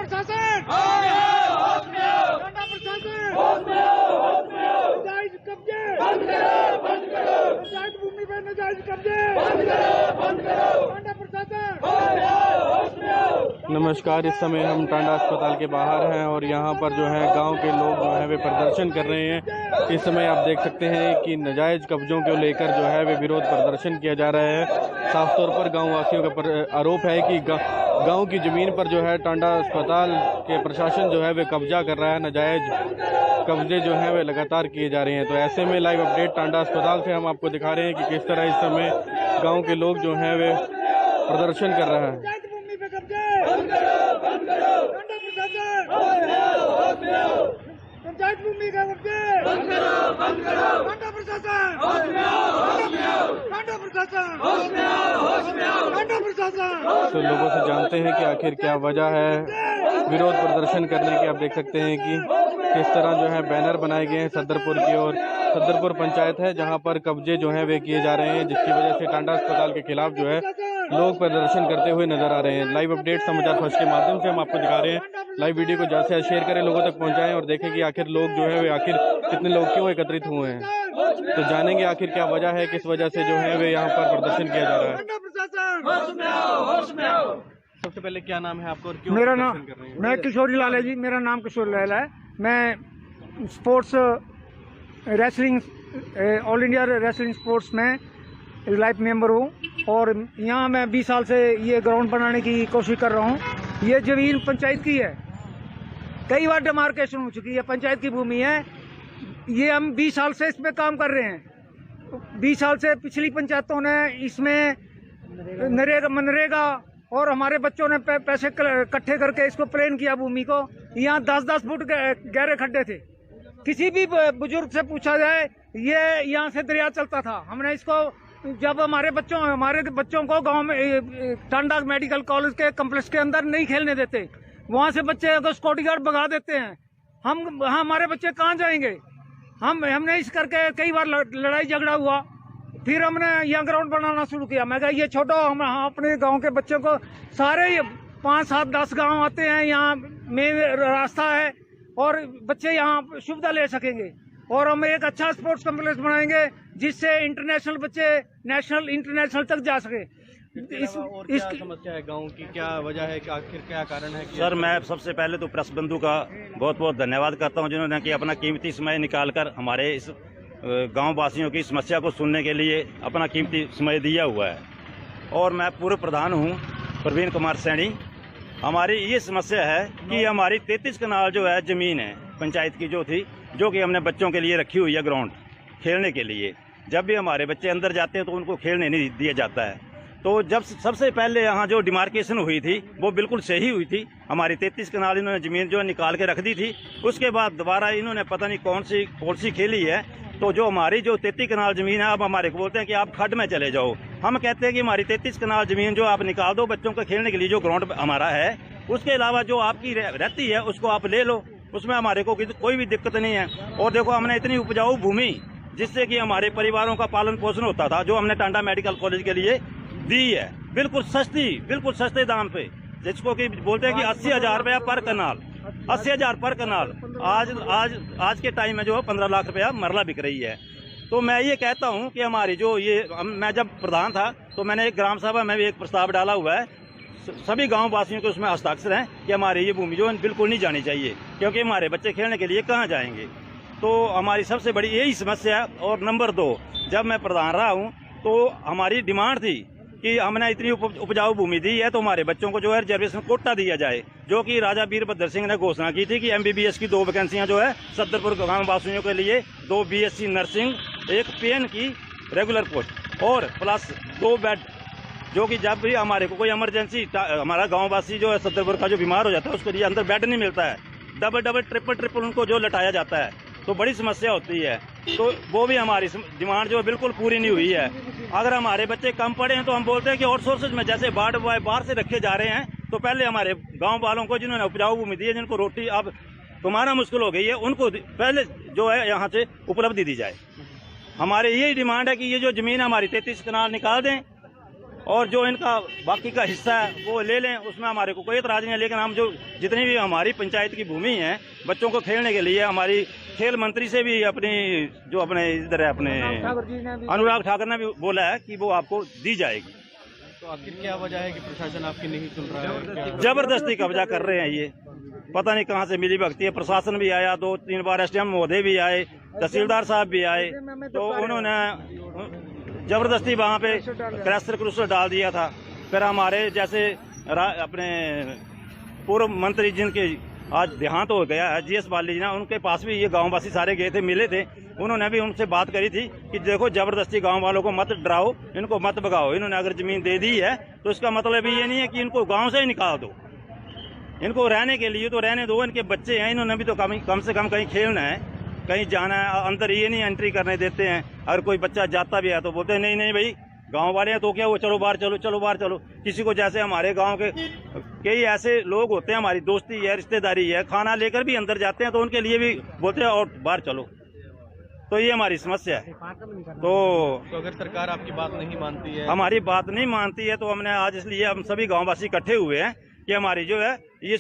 प्रशासन, टांडा प्रशासन, नाजायज कब्जे पंचायत भूमि पर नाजायज कब्जे टांडा प्रशासन। नमस्कार, इस समय हम टांडा अस्पताल के बाहर हैं और यहाँ पर जो है गांव के लोग जो है वे प्रदर्शन कर रहे हैं। इस समय आप देख सकते हैं कि नाजायज कब्जों को लेकर जो है वे विरोध प्रदर्शन किया जा रहा है। साफ तौर पर गाँव वासियों का आरोप है कि गांव की जमीन पर जो है टांडा अस्पताल के प्रशासन जो है वे कब्जा कर रहा है। नाजायज कब्जे जो है वे लगातार किए जा रहे हैं। तो ऐसे में लाइव अपडेट टांडा अस्पताल से हम आपको दिखा रहे हैं कि किस तरह इस समय गांव के लोग जो हैं वे प्रदर्शन कर रहे हैं। पंचायत भूमि का कब्जे टांडा प्रशासन, टांडा प्रशासन, टांडा प्रशासन। तो लोगों से जानते हैं कि आखिर क्या वजह है विरोध प्रदर्शन करने की। आप देख सकते हैं कि किस तरह जो है बैनर बनाए गए हैं सदरपुर की ओर। सदरपुर पंचायत है जहां पर कब्जे जो है वे किए जा रहे हैं, जिसकी वजह से टांडा अस्पताल के खिलाफ जो है लोग प्रदर्शन करते हुए नजर आ रहे हैं। लाइव अपडेट समाचार फर्स्ट के माध्यम से हम आपको दिखा रहे हैं। लाइव वीडियो को ज्यादा से ज्यादा शेयर करें, लोगों तक पहुंचाएं और देखें कि आखिर लोग जो है वे आखिर कितने लोग क्यों एकत्रित हुए हैं। तो जानेंगे आखिर क्या वजह है, किस वजह से जो है वे यहाँ पर प्रदर्शन किया जा रहा है। सबसे पहले क्या नाम है आपको और क्यों मेरा प्रदर्शन नाम कर रहे हैं? मैं किशोरी लाल है जी। मेरा नाम किशोरी लाल है। मैं sports wrestling all India wrestling sports में लाइफ मेंबर हूँ और यहाँ मैं 20 साल से ये ग्राउंड बनाने की कोशिश कर रहा हूँ। ये जमीन पंचायत की है, कई बार डिमार्केशन हो चुकी है, पंचायत की भूमि है। ये हम 20 साल से इसमें काम कर रहे हैं। 20 साल से पिछली पंचायतों ने इसमें मनरेगा और हमारे बच्चों ने पैसे इकट्ठे करके इसको प्लेन किया भूमि को। यहाँ 10-10 फुट गहरे खड्डे थे। किसी भी बुजुर्ग से पूछा जाए, ये यहाँ से दरिया चलता था। हमने इसको जब हमारे बच्चों को गांव में टांडा मेडिकल कॉलेज के कम्प्लेक्स के अंदर नहीं खेलने देते, वहां से बच्चे को सिक्योरिटी गार्ड भगा देते हैं। हमारे बच्चे कहाँ जाएंगे? हमने इस करके कई बार लड़ाई झगड़ा हुआ। फिर हमने यहाँ ग्राउंड बनाना शुरू किया। मैं कहा ये छोटो, हम अपने गांव के बच्चों को, सारे 5, 7, 10 गांव आते हैं, यहाँ मेन रास्ता है और बच्चे यहाँ सुविधा ले सकेंगे। और हम एक अच्छा स्पोर्ट्स कॉम्प्लेक्स बनाएंगे जिससे इंटरनेशनल बच्चे नेशनल इंटरनेशनल तक जा सके। और क्या समस्या है गांव की, क्या वजह है, आखिर क्या कारण है? सर, मैं सबसे पहले तो प्रेस बंधु का बहुत बहुत धन्यवाद करता हूं जिन्होंने कि अपना कीमती समय निकालकर हमारे इस गांव वासियों की समस्या को सुनने के लिए अपना कीमती समय दिया हुआ है। और मैं पूर्व प्रधान हूं प्रवीण कुमार सैनी। हमारी ये समस्या है कि हमारी 33 कनाल जो है जमीन है पंचायत की जो थी, जो कि हमने बच्चों के लिए रखी हुई है ग्राउंड खेलने के लिए। जब भी हमारे बच्चे अंदर जाते हैं तो उनको खेलने नहीं दिया जाता है। तो जब सबसे पहले यहाँ जो डिमार्केशन हुई थी वो बिल्कुल सही हुई थी। हमारी 33 कनाल इन्होंने जमीन जो निकाल के रख दी थी। उसके बाद दोबारा इन्होंने पता नहीं कौन सी पॉलिसी खेली है, तो जो हमारी जो 33 कनाल जमीन है अब हमारे को बोलते हैं कि आप खड्ड में चले जाओ। हम कहते हैं कि हमारी 33 कनाल जमीन जो आप निकाल दो, बच्चों को खेलने के लिए जो ग्राउंड हमारा है, उसके अलावा जो आपकी रहती है उसको आप ले लो, उसमें हमारे को कोई भी दिक्कत नहीं है। और देखो, हमने इतनी उपजाऊ भूमि जिससे कि हमारे परिवारों का पालन पोषण होता था, जो हमने टांडा मेडिकल कॉलेज के लिए दी है, बिल्कुल सस्ते दाम पे, जिसको कि बोलते हैं कि 80,000 रुपया पर कनाल, 80,000 पर कनाल। आज के टाइम में जो 15 लाख रुपया मरला बिक रही है। तो मैं ये कहता हूँ कि हमारी जो मैं जब प्रधान था तो मैंने एक ग्राम सभा में भी एक प्रस्ताव डाला हुआ है, सभी गांव वासियों के उसमें हस्ताक्षर हैं कि हमारी ये भूमि जो बिल्कुल नहीं जानी चाहिए, क्योंकि हमारे बच्चे खेलने के लिए कहाँ जाएंगे। तो हमारी सबसे बड़ी यही समस्या है। और नंबर 2, जब मैं प्रधान रहा हूँ तो हमारी डिमांड थी कि हमने इतनी उपजाऊ भूमि दी है तो हमारे बच्चों को जो है रिजर्वेशन कोटा दिया जाए, जो कि राजा वीरभद्र सिंह ने घोषणा की थी कि MBBS की 2 वैकेंसियां जो है सदरपुर गांव वासियों के लिए, 2 BSc नर्सिंग, 1 PN की रेगुलर पोस्ट और प्लस 2 बेड, जो कि जब भी हमारे को कोई इमरजेंसी, हमारा गाँव वासी जो है सदरपुर का जो बीमार हो जाता है उसके लिए अंदर बेड नहीं मिलता है, डबल ट्रिपल उनको जो लटाया जाता है, तो बड़ी समस्या होती है। तो वो भी हमारी डिमांड जो है बिल्कुल पूरी नहीं हुई है। अगर हमारे बच्चे कम पढ़े हैं तो हम बोलते हैं कि आउटसोर्सेज में जैसे वार्ड बॉय बाहर से रखे जा रहे हैं, तो पहले हमारे गांव वालों को जिन्होंने उपजाऊ भूमि दी है, जिनको रोटी अब कमाना मुश्किल हो गई है, उनको पहले जो है यहाँ से उपलब्धि दी जाए। हमारी यही डिमांड है कि ये जो जमीन हमारी 33 कनाल निकाल दें और जो इनका बाकी का हिस्सा है वो ले लें, उसमें हमारे को कोई एतराज़ नहीं है। लेकिन हम जो जितनी भी हमारी पंचायत की भूमि है बच्चों को खेलने के लिए, हमारी खेल मंत्री से भी अपनी जो अपने इधर है अपने अनुराग ठाकुर ने भी बोला है कि वो आपको दी जाएगी। तो आखिर क्या वजह है कि प्रशासन आपकी नहीं सुन रहा है? जबरदस्ती कब्जा कर रहे हैं, ये पता नहीं कहाँ से मिली भगती है। प्रशासन भी आया, 2-3 बार SDM महोदय भी आए, तहसीलदार साहब भी आए, तो उन्होंने जबरदस्ती वहाँ पे क्रैशर क्रूसर डाल दिया था। फिर हमारे जैसे अपने पूर्व मंत्री जिनके आज देहांत हो गया है, GS बाली जी ना, उनके पास भी ये गांववासी सारे गए थे, मिले थे। उन्होंने भी उनसे बात करी थी कि देखो जबरदस्ती गांव वालों को मत डराओ, इनको मत भगाओ। इन्होंने अगर जमीन दे दी है तो इसका मतलब ये नहीं है कि इनको गाँव से ही निकाल दो। इनको रहने के लिए तो रहने दो, इनके बच्चे हैं, इन्होंने भी तो कम से कम कहीं खेलना है, कहीं जाना है। अंदर ये नहीं एंट्री करने देते हैं। अगर कोई बच्चा जाता भी है तो बोलते हैं नहीं नहीं भाई गांव वाले हैं तो क्या, वो चलो बाहर चलो, चलो बाहर चलो। किसी को जैसे हमारे गांव के कई ऐसे लोग होते हैं, हमारी दोस्ती है, रिश्तेदारी है, खाना लेकर भी अंदर जाते हैं तो उनके लिए भी बोलते हैं और बाहर चलो। तो ये हमारी समस्या है। तो अगर सरकार आपकी बात नहीं मानती है, हमारी बात नहीं मानती है, तो हमने आज इसलिए हम सभी गाँववासी इकट्ठे हुए हैं कि हमारी जो है ये